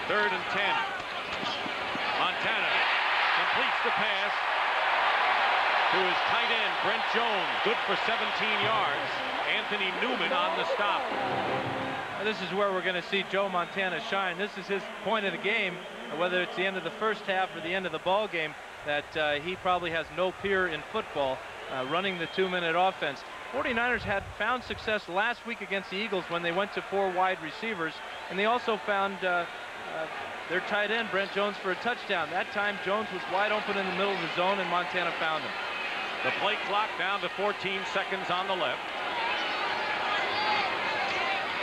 3rd and 10. Montana completes the pass to his tight end, Brent Jones. Good for 17 yards. Anthony Newman on the stop. This is where we're going to see Joe Montana shine. This is his point of the game, whether it's the end of the first half or the end of the ball game, that he probably has no peer in football running the 2-minute offense. 49ers had found success last week against the Eagles when they went to 4 wide receivers, and they also found their tight end, Brent Jones, for a touchdown. That time, Jones was wide open in the middle of the zone, and Montana found him. The play clock down to 14 seconds on the left.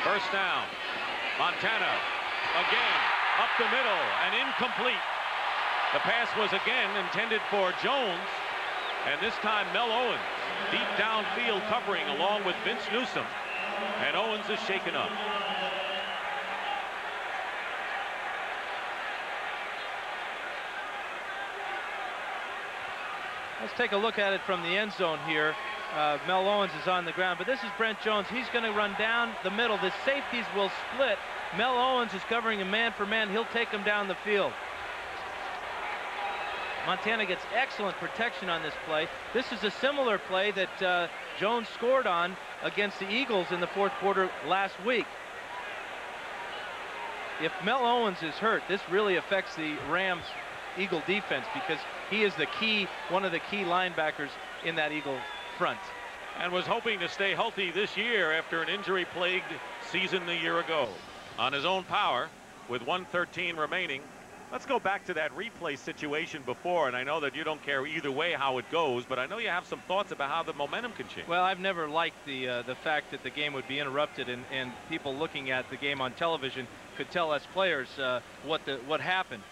First down. Montana again up the middle and incomplete. The pass was again intended for Jones, and this time Mel Owens deep downfield covering along with Vince Newsom, and Owens is shaken up. Let's take a look at it from the end zone here. Mel Owens is on the ground, but this is Brent Jones. He's going to run down the middle. The safeties will split. Mel Owens is covering him man for man. He'll take him down the field. Montana gets excellent protection on this play. This is a similar play that Jones scored on against the Eagles in the 4th quarter last week. If Mel Owens is hurt, this really affects the Rams Eagle defense, because he is the key, one of the key linebackers in that Eagle front. And was hoping to stay healthy this year after an injury-plagued season a year ago. On his own power, with 1:13 remaining. Let's go back to that replay situation before, and I know that you don't care either way how it goes, but I know you have some thoughts about how the momentum can change. Well, I've never liked the fact that the game would be interrupted, and people looking at the game on television could tell us players what happened.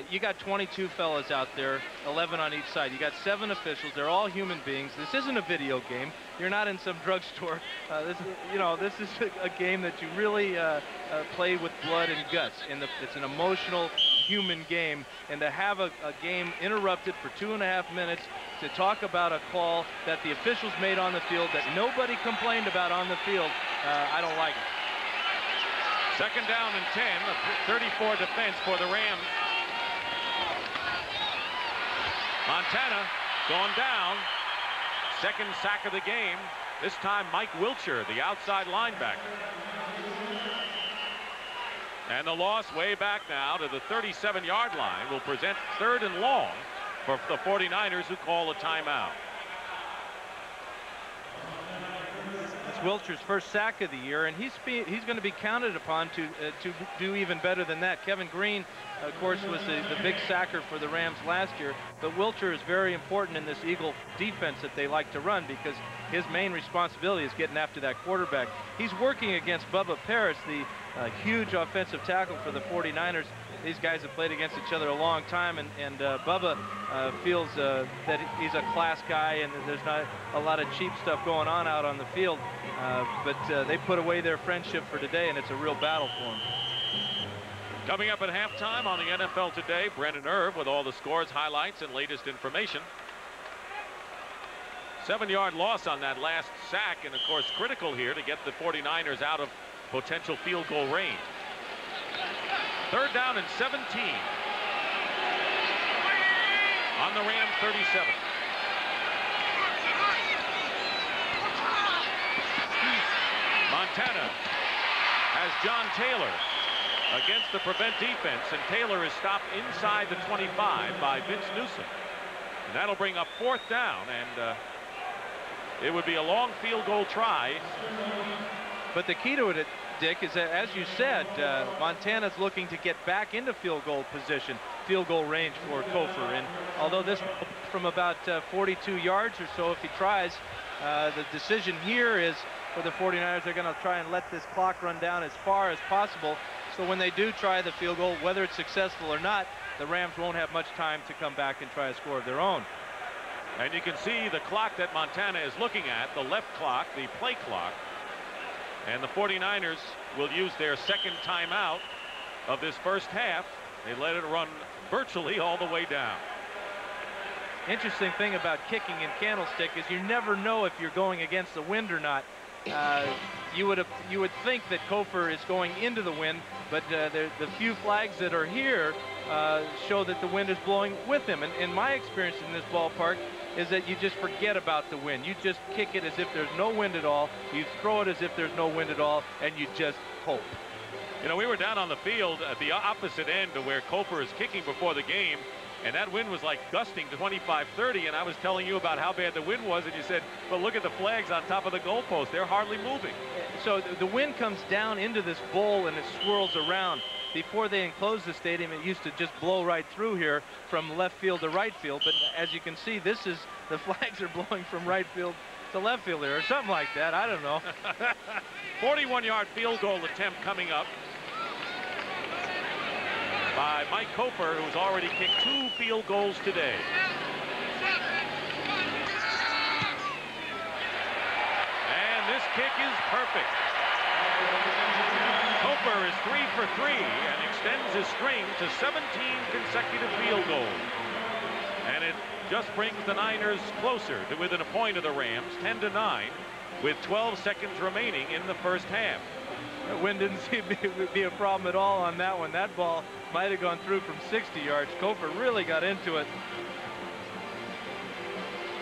You got 22 fellas out there, 11 on each side. You got 7 officials. They're all human beings. This isn't a video game. You're not in some drugstore. This is a game that you really play with blood and guts. And it's an emotional, human game. And to have a game interrupted for 2.5 minutes to talk about a call that the officials made on the field that nobody complained about on the field, I don't like it. 2nd down and 10, a 34 defense for the Rams. Montana gone down. 2nd sack of the game. This time Mike Wilcher, the outside linebacker. And the loss way back now to the 37-yard line will present 3rd and long for the 49ers, who call a timeout. It's Wilcher's first sack of the year, and he's going to be counted upon to do even better than that. Kevin Green, of course, was the big sacker for the Rams last year, but Wilcher is very important in this Eagle defense that they like to run, because his main responsibility is getting after that quarterback. He's working against Bubba Paris, the huge offensive tackle for the 49ers. These guys have played against each other a long time, and Bubba feels that he's a class guy, and there's not a lot of cheap stuff going on out on the field. But they put away their friendship for today, and it's a real battle for them. Coming up at halftime on the NFL Today, Brendan Irv with all the scores, highlights, and latest information. 7-yard loss on that last sack, and of course critical here to get the 49ers out of potential field goal range. 3rd down and 17 on the Ram 37. Montana has John Taylor against the prevent defense, and Taylor is stopped inside the 25 by Vince Newsom. And that'll bring up 4th down, and it would be a long field goal try. But the key to it, Dick, is that, as you said, Montana's looking to get back into field goal position, field goal range for Kofor. And although this from about 42 yards or so, if he tries, the decision here is for the 49ers, they're going to try and let this clock run down as far as possible. So when they do try the field goal, whether it's successful or not, the Rams won't have much time to come back and try a score of their own. And you can see the clock that Montana is looking at, the left clock, the play clock. And the 49ers will use their 2nd timeout of this first half. They let it run virtually all the way down. Interesting thing about kicking in Candlestick is you never know if you're going against the wind or not. you would think that Kofor is going into the wind, but the few flags that are here show that the wind is blowing with him. And in my experience in this ballpark is that you just forget about the wind. You just kick it as if there's no wind at all. You throw it as if there's no wind at all, and you just hope. You know, we were down on the field at the opposite end to where Kofor is kicking before the game, and that wind was like gusting 25-30, and I was telling you about how bad the wind was, and you said, well, look at the flags on top of the goalpost. They're hardly moving. So the wind comes down into this bowl, and it swirls around. Before they enclosed the stadium, it used to just blow right through here from left field to right field. But as you can see, the flags are blowing from right field to left field here, or something like that. I don't know. 41-yard field goal attempt coming up by Mike Kofor, who's already kicked 2 field goals today. And this kick is perfect. Kofor is 3 for 3 and extends his string to 17 consecutive field goals. And it just brings the Niners closer to within a point of the Rams, 10-9, with 12 seconds remaining in the first half. The wind didn't seem to be a problem at all on that one. That ball might have gone through from 60 yards. Kofor really got into it.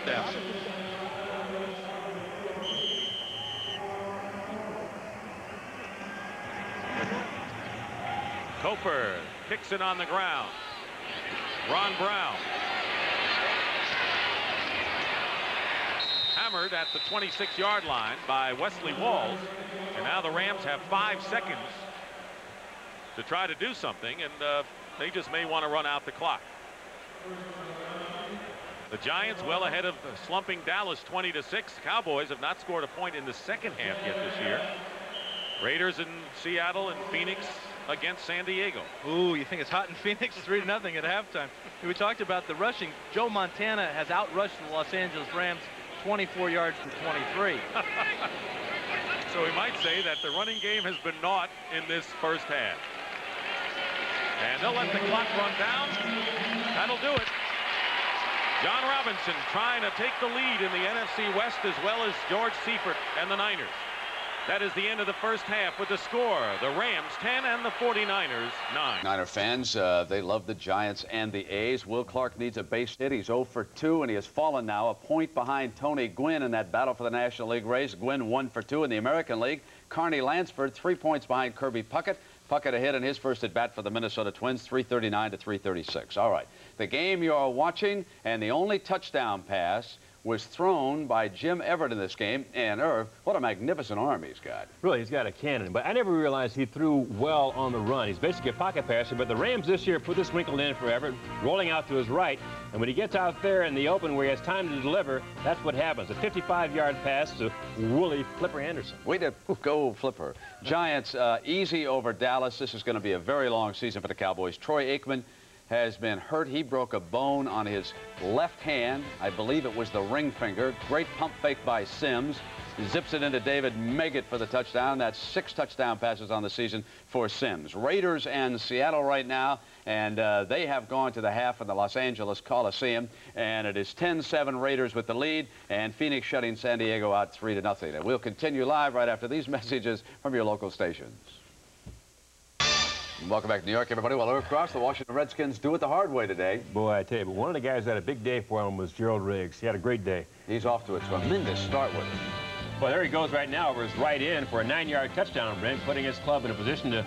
Yeah. Kofor kicks it on the ground. Ron Brown. Hammered at the 26-yard line by Wesley Walls. And now the Rams have 5 seconds to try to do something, and they just may want to run out the clock. The Giants well ahead of slumping Dallas 20-6. Cowboys have not scored a point in the second half yet this year. Raiders in Seattle and Phoenix against San Diego. Ooh, you think it's hot in Phoenix? 3-0 at halftime. We talked about the rushing. Joe Montana has outrushed the Los Angeles Rams 24 yards to 23. So we might say that the running game has been naught in this first half. And they'll let the clock run down. That'll do it. John Robinson trying to take the lead in the NFC West, as well as George Seifert and the Niners. That is the end of the first half with the score. The Rams 10 and the 49ers 9. Niner fans, they love the Giants and the A's. Will Clark needs a base hit. He's 0 for 2, and he has fallen now a point behind Tony Gwynn in that battle for the National League race. Gwynn 1 for 2 in the American League. Carney Lansford 3 points behind Kirby Puckett. Puckett a hit in his first at bat for the Minnesota Twins, 339 to 336. All right, the game you're watching, and the only touchdown pass was thrown by Jim Everett in this game. And Irv, what a magnificent arm he's got. Really, he's got a cannon. But I never realized he threw well on the run. He's basically a pocket passer, but the Rams this year put this wrinkle in for Everett, rolling out to his right. And when he gets out there in the open where he has time to deliver, that's what happens. A 55-yard pass to Wooly Flipper Anderson. Way to go, Flipper. Giants easy over Dallas. This is going to be a very long season for the Cowboys. Troy Aikman has been hurt. He broke a bone on his left hand. I believe it was the ring finger. Great pump fake by Sims. He zips it into David Meggett for the touchdown. That's 6 touchdown passes on the season for Sims. Raiders and Seattle right now, and they have gone to the half in the Los Angeles Coliseum, and it is 10-7 Raiders with the lead, and Phoenix shutting San Diego out 3-0. And we'll continue live right after these messages from your local stations. Welcome back to New York, everybody. Well, Irv Cross, the Washington Redskins do it the hard way today. Boy, I tell you, but one of the guys that had a big day for him was Gerald Riggs. He had a great day. He's off to a tremendous start with it. Well, there he goes right now over his right end for a 9-yard touchdown, Brent, putting his club in a position to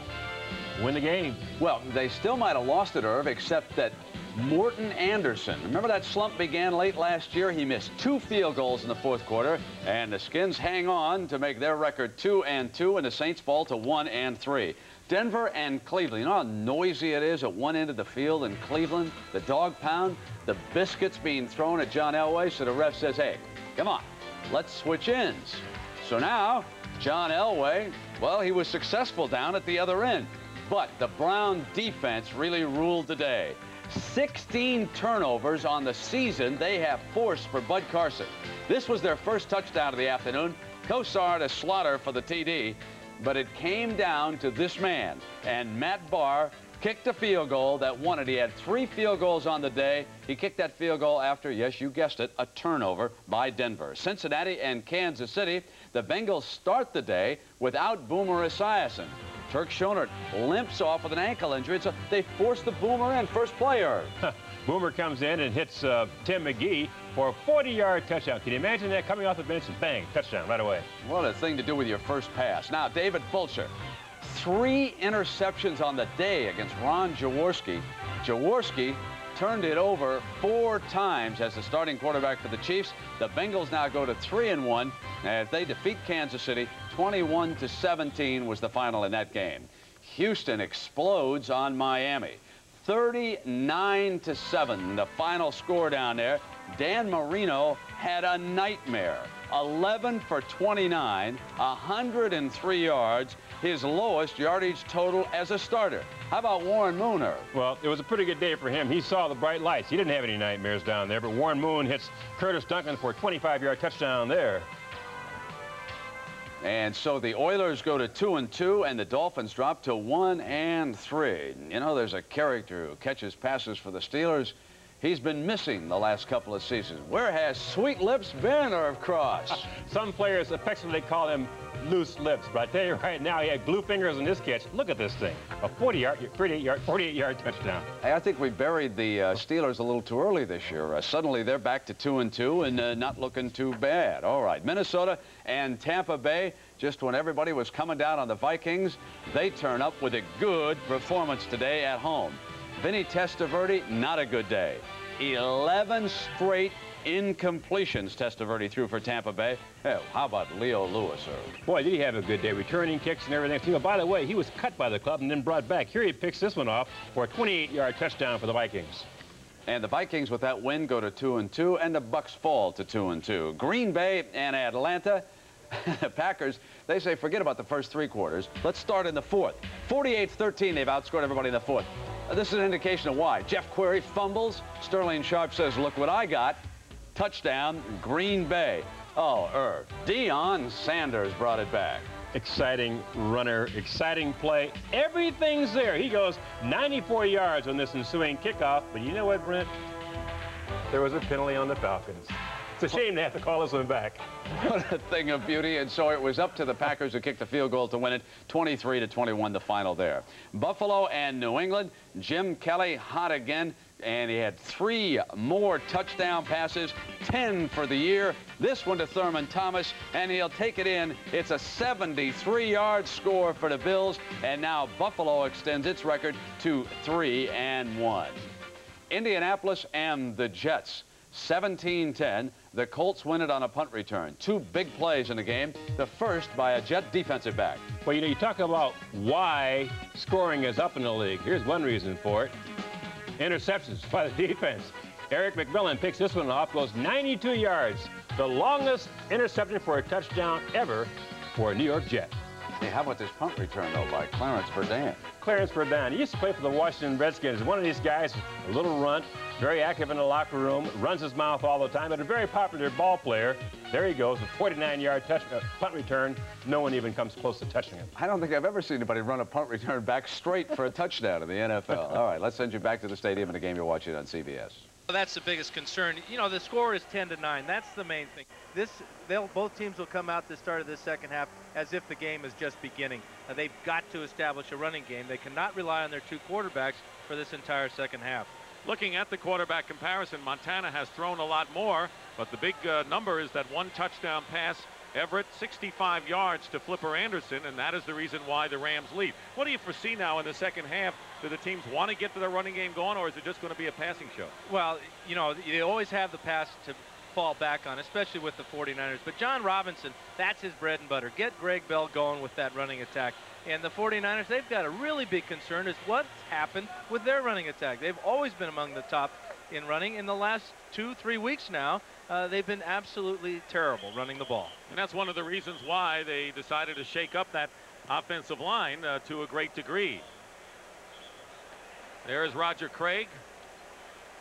win the game. Well, they still might have lost it, Irv, except that Morton Anderson, remember that slump began late last year? He missed 2 field goals in the fourth quarter, and the Skins hang on to make their record 2-2, and the Saints fall to 1-3. Denver and Cleveland. You know how noisy it is at one end of the field in Cleveland? The dog pound, the biscuits being thrown at John Elway. So the ref says, hey, come on, let's switch ends. So now, John Elway, well, he was successful down at the other end. But the Brown defense really ruled today. 16 turnovers on the season they have forced for Bud Carson. This was their first touchdown of the afternoon. Kosar to Slaughter for the TD. But it came down to this man, and Matt Barr kicked a field goal that won it. He had 3 field goals on the day. He kicked that field goal after, yes, you guessed it, a turnover by Denver. Cincinnati and Kansas City, the Bengals start the day without Boomer Esiason. Turk Schonert limps off with an ankle injury, so they force the Boomer in. First player. Boomer comes in and hits Tim McGee for a 40-yard touchdown. Can you imagine that, coming off the bench and bang, touchdown right away? What a thing to do with your first pass. Now, David Fulcher, 3 interceptions on the day against Ron Jaworski. Jaworski turned it over 4 times as the starting quarterback for the Chiefs. The Bengals now go to 3-1 as they defeat Kansas City. 21-17 was the final in that game. Houston explodes on Miami. 39-7, the final score down there. Dan Marino had a nightmare. 11 for 29, 103 yards, his lowest yardage total as a starter. How about Warren Moon? Well, it was a pretty good day for him. He saw the bright lights. He didn't have any nightmares down there, but Warren Moon hits Curtis Duncan for a 25-yard touchdown there. And so the Oilers go to 2-2, and the Dolphins drop to 1-3. You know, there's a character who catches passes for the Steelers. He's been missing the last couple of seasons. Where has Sweet Lips been, Irv Cross? Some players affectionately call him loose lips, but I tell you right now, he had glue fingers in this catch. Look at this thing, a 48-yard touchdown. Hey, I think we buried the Steelers a little too early this year. Suddenly they're back to 2-2 and not looking too bad. All right, Minnesota and Tampa Bay, just when everybody was coming down on the Vikings, they turn up with a good performance today at home. Vinny Testaverde, not a good day. 11 straight incompletions Testaverde threw for Tampa Bay. Hell, how about Leo Lewis? Boy, did he have a good day, returning kicks and everything. You know, by the way, he was cut by the club and then brought back. Here he picks this one off for a 28-yard touchdown for the Vikings. And the Vikings, with that win, go to 2-2, and the Bucks fall to 2-2. Green Bay and Atlanta. The Packers, they say, forget about the first 3 quarters. Let's start in the 4th. 48-13, they've outscored everybody in the 4th. This is an indication of why. Jeff Query fumbles. Sterling Sharp says, look what I got. Touchdown, Green Bay. Oh, Irv. Deion Sanders brought it back. Exciting runner, exciting play. Everything's there. He goes 94 yards on this ensuing kickoff. But you know what, Brent? There was a penalty on the Falcons. It's a shame they have to call this one back. What a thing of beauty. And so it was up to the Packers who kicked the field goal to win it. 23-21, the final there. Buffalo and New England. Jim Kelly hot again. And he had 3 more touchdown passes, 10 for the year. This one to Thurman Thomas, and he'll take it in. It's a 73-yard score for the Bills, and now Buffalo extends its record to 3-1. Indianapolis and the Jets. 17-10. The Colts win it on a punt return. 2 big plays in the game. The first by a Jet defensive back. Well, you know, you talk about why scoring is up in the league. Here's one reason for it. Interceptions by the defense. Eric McMillan picks this one off, goes 92 yards. The longest interception for a touchdown ever for a New York Jet. Hey, how about this punt return, though, by Clarence Verdun? Clarence Verdun. He used to play for the Washington Redskins. One of these guys, a little runt, very active in the locker room, runs his mouth all the time, but a very popular ball player. There he goes, a 49-yard punt return. No one even comes close to touching him. I don't think I've ever seen anybody run a punt return back straight for a touchdown in the NFL. All right, let's send you back to the stadium in a game you're watching on CBS. Well, that's the biggest concern. You know, the score is 10-9. That's the main thing. Both teams will come out the start of this second half as if the game is just beginning. They've got to establish a running game. They cannot rely on their 2 quarterbacks for this entire second half. Looking at the quarterback comparison, Montana has thrown a lot more, but the big number is that 1 touchdown pass. Everett, 65 yards to Flipper Anderson, and that is the reason why the Rams lead. What do you foresee now in the second half? Do the teams want to get to their running game going, or is it just going to be a passing show? Well, you know, they always have the pass to fall back on, especially with the 49ers. But John Robinson, that's his bread and butter. Get Greg Bell going with that running attack. And the 49ers, they've got a really big concern is what's happened with their running attack. They've always been among the top in running. In the last 2-3 weeks now, they've been absolutely terrible running the ball. And that's one of the reasons why they decided to shake up that offensive line to a great degree. There's Roger Craig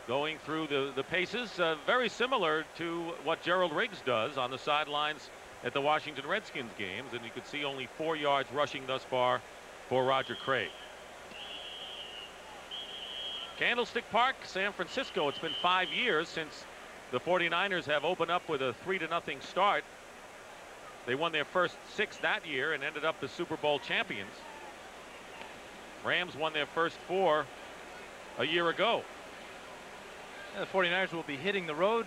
going through the paces, very similar to what Gerald Riggs does on the sidelines at the Washington Redskins games, and you could see only 4 yards rushing thus far for Roger Craig. Candlestick Park, San Francisco. It's been 5 years since the 49ers have opened up with a 3-0 start. They won their first 6 that year and ended up the Super Bowl champions. Rams won their first 4 a year ago. The 49ers will be hitting the road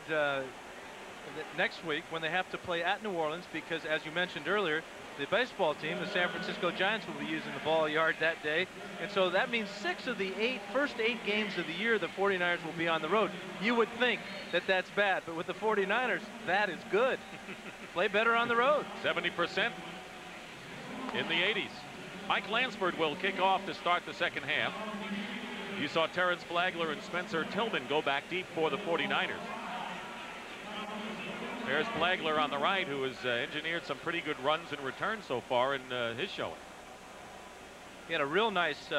next week when they have to play at New Orleans, because as you mentioned earlier, the baseball team, the San Francisco Giants, will be using the ball yard that day. And so that means 6 of the first 8 games of the year, the 49ers will be on the road. You would think that that's bad, but with the 49ers, that is good. Play better on the road. 70% in the 80s. Mike Lansford will kick off to start the second half. You saw Terrence Flagler and Spencer Tillman go back deep for the 49ers. There's Flagler on the right, who has engineered some pretty good runs and returns so far in his showing. He had a real nice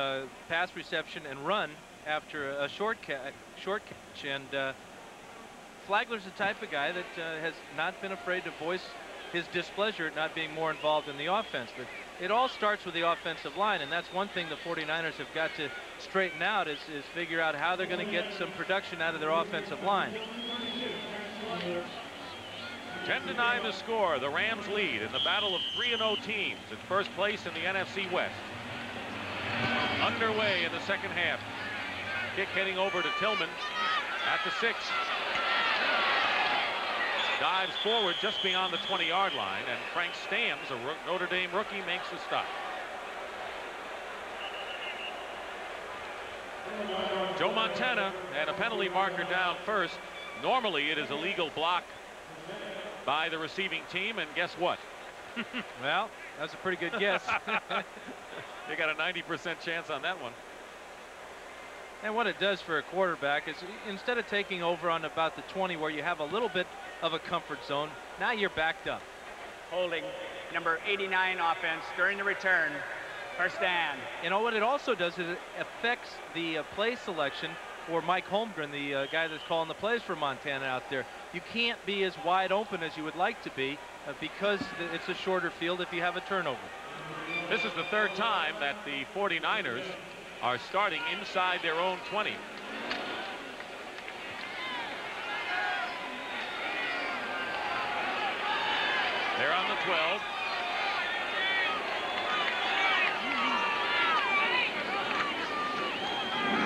pass reception and run after a short catch, and Flagler's the type of guy that has not been afraid to voice his displeasure at not being more involved in the offense. But it all starts with the offensive line, and that's one thing the 49ers have got to straighten out, is figure out how they're going to get some production out of their offensive line. 10-9 the score. The Rams lead in the battle of 3-0 teams in first place in the NFC West. Underway in the second half. Kick heading over to Tillman at the 6. Dives forward just beyond the 20-yard line, and Frank Stamms, a Notre Dame rookie, makes the stop. Joe Montana and a penalty marker down first. Normally it is a legal block by the receiving team, and guess what? Well, that's a pretty good guess. They got a 90% chance on that one. And what it does for a quarterback is, instead of taking over on about the 20 where you have a little bit of a comfort zone, now you're backed up. Holding number 89 offense during the return. First down. You know what it also does is it affects the play selection for Mike Holmgren, the guy that's calling the plays for Montana out there. You can't be as wide open as you would like to be because it's a shorter field if you have a turnover. This is the 3rd time that the 49ers are starting inside their own 20. They're on the 12.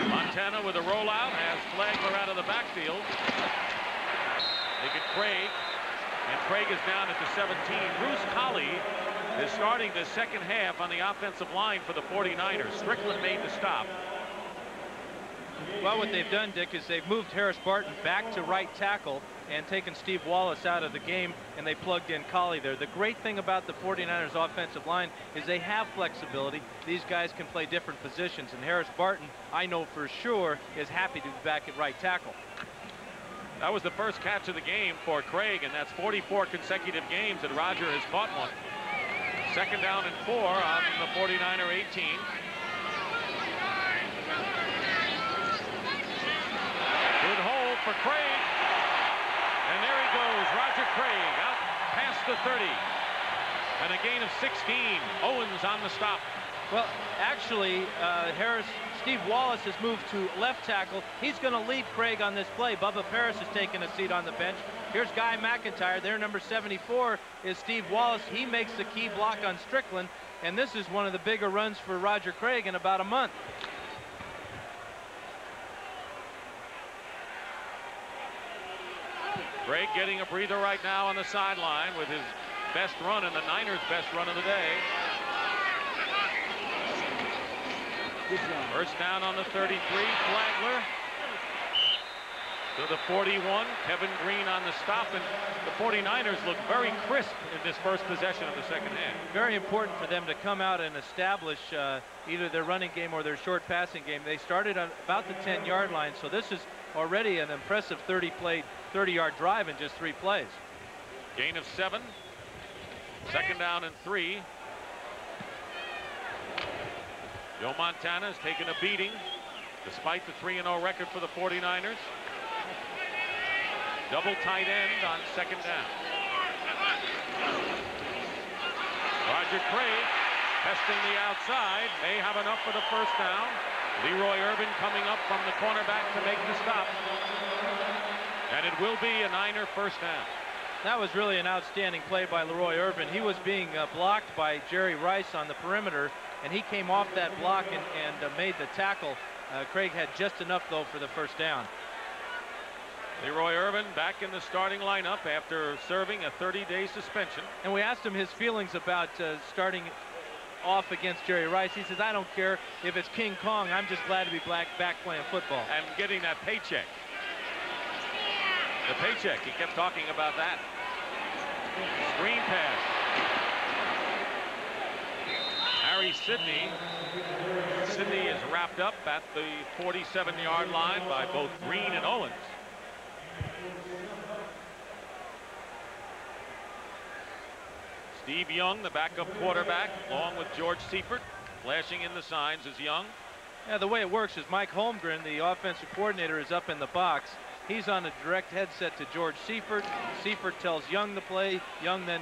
Montana with a rollout has Flagler out of the backfield. They get Craig, and Craig is down at the 17. Bruce Collie is starting the second half on the offensive line for the 49ers. Strickland made the stop. Well, what they've done, Dick, is they've moved Harris Barton back to right tackle and taken Steve Wallace out of the game, and they plugged in Collie there. The great thing about the 49ers offensive line is they have flexibility. These guys can play different positions, and Harris Barton, I know for sure, is happy to be back at right tackle. That was the first catch of the game for Craig, and that's 44 consecutive games that Roger has caught one. Second down and 4 on the 49er 18. Good hold for Craig. And there he goes, Roger Craig, out past the 30. And a gain of 16. Owens on the stop. Well, actually, Steve Wallace has moved to left tackle. He's going to lead Craig on this play. Bubba Paris has taken a seat on the bench. Here's Guy McIntyre. Their number 74 is Steve Wallace. He makes the key block on Strickland. And this is one of the bigger runs for Roger Craig in about a month. Craig getting a breather right now on the sideline with his best run and the Niners' best run of the day. First down on the 33, Flagler. To the 41, Kevin Green on the stop, and the 49ers look very crisp in this first possession of the second half. Very important for them to come out and establish either their running game or their short passing game. They started on about the 10-yard line, so this is already an impressive 30-yard drive in just 3 plays. Gain of 7. Second down and 3. Joe Montana has taken a beating despite the 3-0 record for the 49ers. Double tight end on second down. Roger Craig testing the outside, may have enough for the first down. Leroy Irvin coming up from the cornerback to make the stop. And it will be a Niner first down. That was really an outstanding play by Leroy Irvin. He was being blocked by Jerry Rice on the perimeter, and he came off that block and made the tackle. Craig had just enough, though, for the first down. Leroy Irvin back in the starting lineup after serving a 30-day suspension. And we asked him his feelings about starting off against Jerry Rice. He says, I don't care if it's King Kong. I'm just glad to be back playing football. And getting that paycheck. The paycheck, he kept talking about that. Screen pass. Harry Sidney. Sidney is wrapped up at the 47-yard line by both Green and Owens. Steve Young, the backup quarterback, along with George Seifert, flashing in the signs as Young. Yeah, the way it works is Mike Holmgren, the offensive coordinator, is up in the box. He's on a direct headset to George Seifert. Seifert tells Young to play. Young then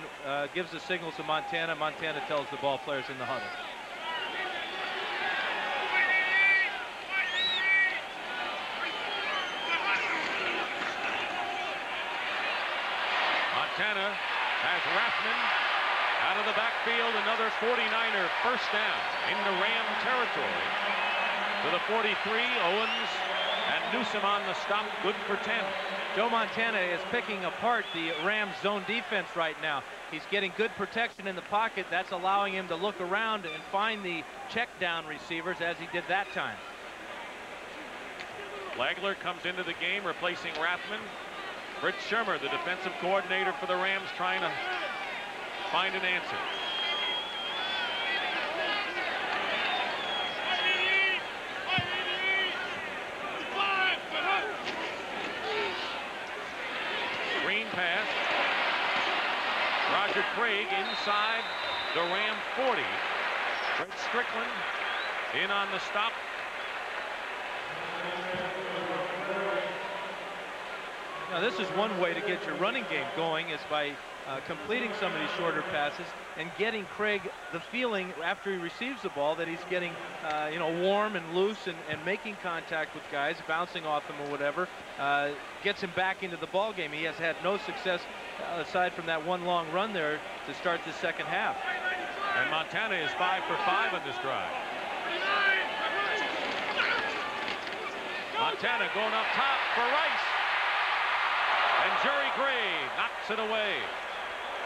gives the signal to Montana. Montana tells the ball players in the huddle. Montana has Rathman out of the backfield. Another 49er first down into Ram territory. To the 43, Owens and Newsom on the stop, good for 10. Joe Montana is picking apart the Rams zone defense right now. He's getting good protection in the pocket. That's allowing him to look around and find the check down receivers as he did that time. Flagler comes into the game replacing Rathman. Fritz Shermer, the defensive coordinator for the Rams, trying to find an answer. Screen pass. Roger Craig inside the Ram 40. Fred Strickland in on the stop. Now, this is one way to get your running game going, is by completing some of these shorter passes and getting Craig the feeling after he receives the ball that he's getting you know, warm and loose and making contact with guys, bouncing off him or whatever, gets him back into the ball game. He has had no success aside from that one long run there to start the second half. And Montana is 5 for 5 on this drive. Montana going up top for Rice. And Jerry Gray knocks it away.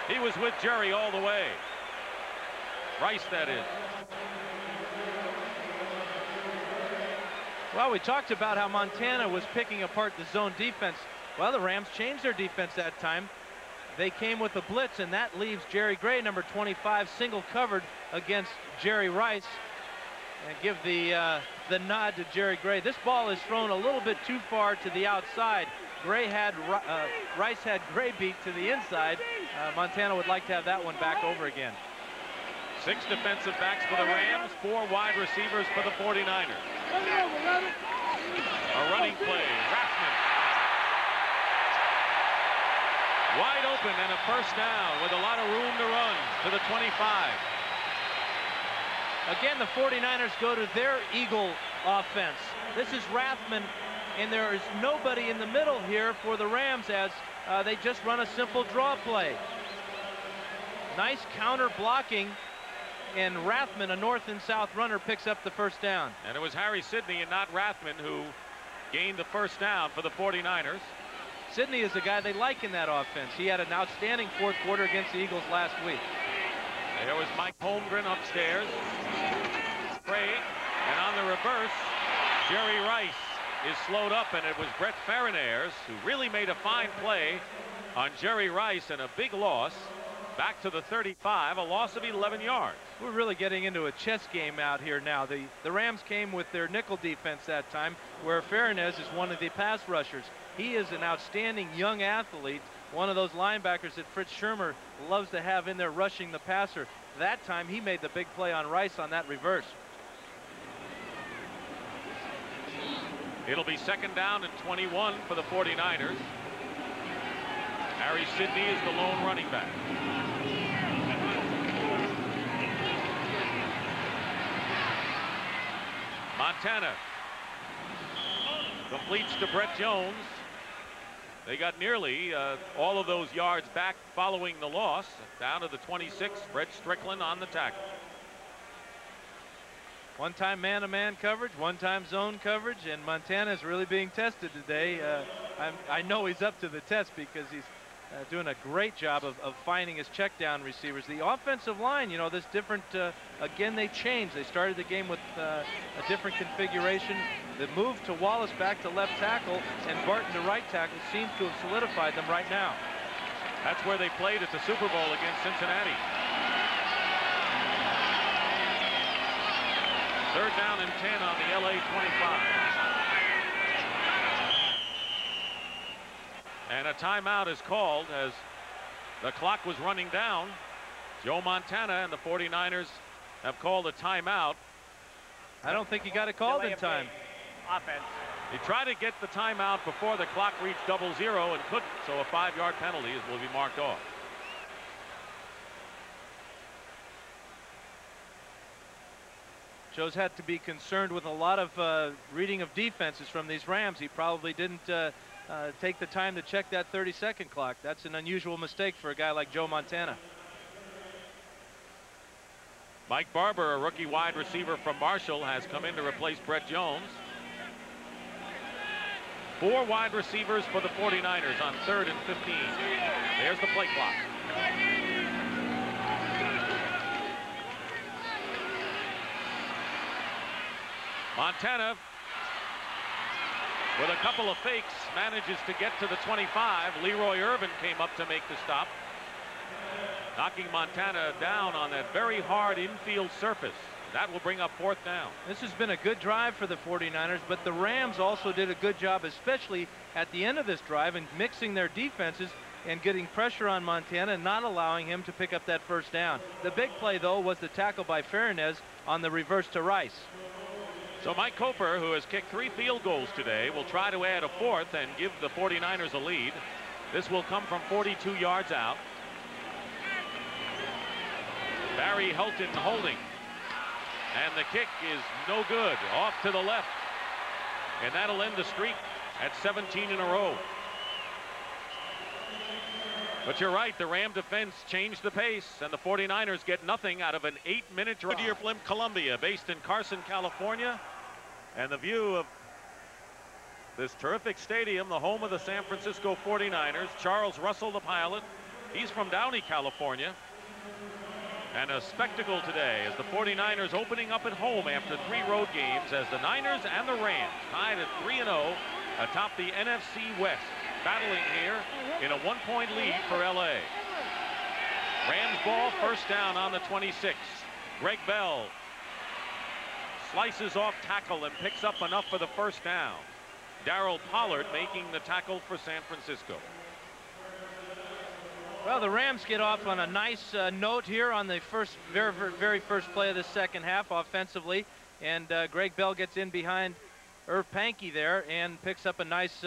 He was with Jerry all the way. Rice, that is. Well, we talked about how Montana was picking apart the zone defense. Well, the Rams changed their defense that time. They came with a blitz, and that leaves Jerry Gray, number 25, single covered against Jerry Rice. And give the nod to Jerry Gray. This ball is thrown a little bit too far to the outside. Rice had Gray beat to the inside. Montana would like to have that one back over again. 6 defensive backs for the Rams, 4 wide receivers for the 49ers. A running play, Rathman. Wide open and a first down with a lot of room to run to the 25. Again, the 49ers go to their Eagle offense. This is Rathman, and there is nobody in the middle here for the Rams as they just run a simple draw play. Nice counter blocking, and Rathman, a north and south runner, picks up the first down. And it was Harry Sidney and not Rathman who gained the first down for the 49ers. Sidney is the guy they like in that offense. He had an outstanding fourth quarter against the Eagles last week. There was Mike Holmgren upstairs. Craig, and on the reverse, Jerry Rice is slowed up, and it was Brett Farinaires who really made a fine play on Jerry Rice, and a big loss back to the 35, a loss of 11 yards. We're really getting into a chess game out here now. The Rams came with their nickel defense that time, where Farinaires is one of the pass rushers. He is an outstanding young athlete, one of those linebackers that Fritz Shermer loves to have in there rushing the passer. That time he made the big play on Rice on that reverse. It'll be second down and 21 for the 49ers. Harry Sidney is the lone running back. Montana completes to Brett Jones. They got nearly all of those yards back following the loss. Down to the 26. Brett Strickland on the tackle. One time man-to-man coverage, one time zone coverage, and Montana is really being tested today. I know he's up to the test because he's doing a great job of finding his check down receivers. The offensive line, you know, this different, again, they changed. They started the game with a different configuration. The move to Wallace back to left tackle and Barton to right tackle seems to have solidified them right now. That's where they played at the Super Bowl against Cincinnati. Third down and 10 on the LA 25. And a timeout is called as the clock was running down. Joe Montana and the 49ers have called a timeout. I don't think he got it called in time. Offense. He tried to get the timeout before the clock reached 00 and couldn't, so a 5-yard penalty will be marked off. Joe's had to be concerned with a lot of reading of defenses from these Rams. He probably didn't take the time to check that 30-second clock. That's an unusual mistake for a guy like Joe Montana. Mike Barber, a rookie wide receiver from Marshall, has come in to replace Brett Jones. 4 wide receivers for the 49ers on 3rd and 15. There's the play clock. Montana, with a couple of fakes, manages to get to the 25. Leroy Irvin came up to make the stop, knocking Montana down on that very hard infield surface. That will bring up 4th down. This has been a good drive for the 49ers, but the Rams also did a good job, especially at the end of this drive, in mixing their defenses and getting pressure on Montana and not allowing him to pick up that 1st down. The big play, though, was the tackle by Fairnez on the reverse to Rice. So Mike Coper, who has kicked 3 field goals today, will try to add a 4th and give the 49ers a lead. This will come from 42 yards out. Barry Helton holding. And the kick is no good. Off to the left. And that'll end the streak at 17 in a row. But you're right, the Ram defense changed the pace, and the 49ers get nothing out of an 8-minute drive. Goodyear Blimp Columbia, based in Carson, California. And the view of this terrific stadium, the home of the San Francisco 49ers. Charles Russell, the pilot. He's from Downey, California. And a spectacle today as the 49ers opening up at home after 3 road games, as the Niners and the Rams tied at 3-0 atop the NFC West, battling here in a 1-point lead for LA. Rams ball, 1st down on the 26. Greg Bell slices off tackle and picks up enough for the 1st down. Darryl Pollard making the tackle for San Francisco. Well, the Rams get off on a nice note here on the very first play of the 2nd half offensively, and Greg Bell gets in behind Irv Pankey there and picks up a nice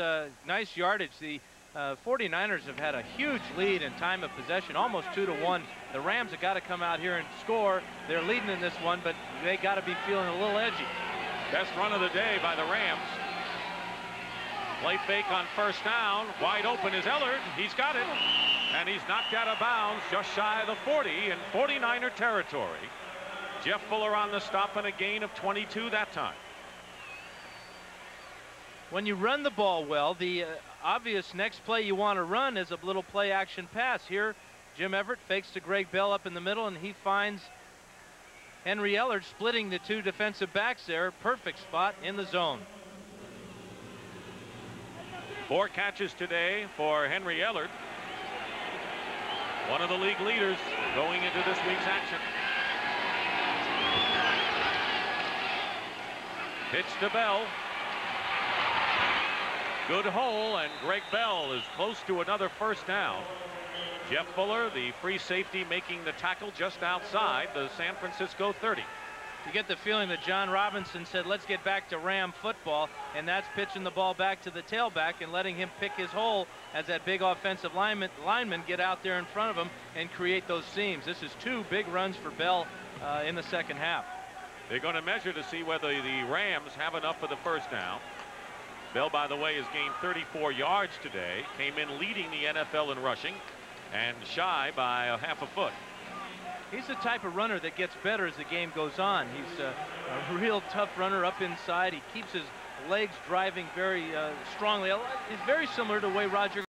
yardage. The 49ers have had a huge lead in time of possession, almost 2-1. The Rams have got to come out here and score. They're leading in this one, but they got to be feeling a little edgy. Best run of the day by the Rams. Play fake on 1st down. Wide open is Ellard. He's got it. And he's knocked out of bounds just shy of the 40 in 49er territory. Jeff Fuller on the stop and a gain of 22 that time. When you run the ball well, the obvious next play you want to run is a little play action pass. Here, Jim Everett fakes to Greg Bell up in the middle, and he finds Henry Ellard splitting the 2 defensive backs there. Perfect spot in the zone. 4 catches today for Henry Ellard. One of the league leaders going into this week's action. Pitch to Bell. Good hole, and Greg Bell is close to another 1st down. Jeff Fuller, the free safety, making the tackle just outside the San Francisco 30. You get the feeling that John Robinson said, let's get back to Ram football, and that's pitching the ball back to the tailback and letting him pick his hole as that big offensive lineman get out there in front of him and create those seams. This is 2 big runs for Bell in the 2nd half. They're going to measure to see whether the Rams have enough for the first down. Bell, by the way, has gained 34 yards today. Came in leading the NFL in rushing and shy by a half a foot. He's the type of runner that gets better as the game goes on. He's a real tough runner up inside. He keeps his legs driving very strongly. He's very similar to the way Roger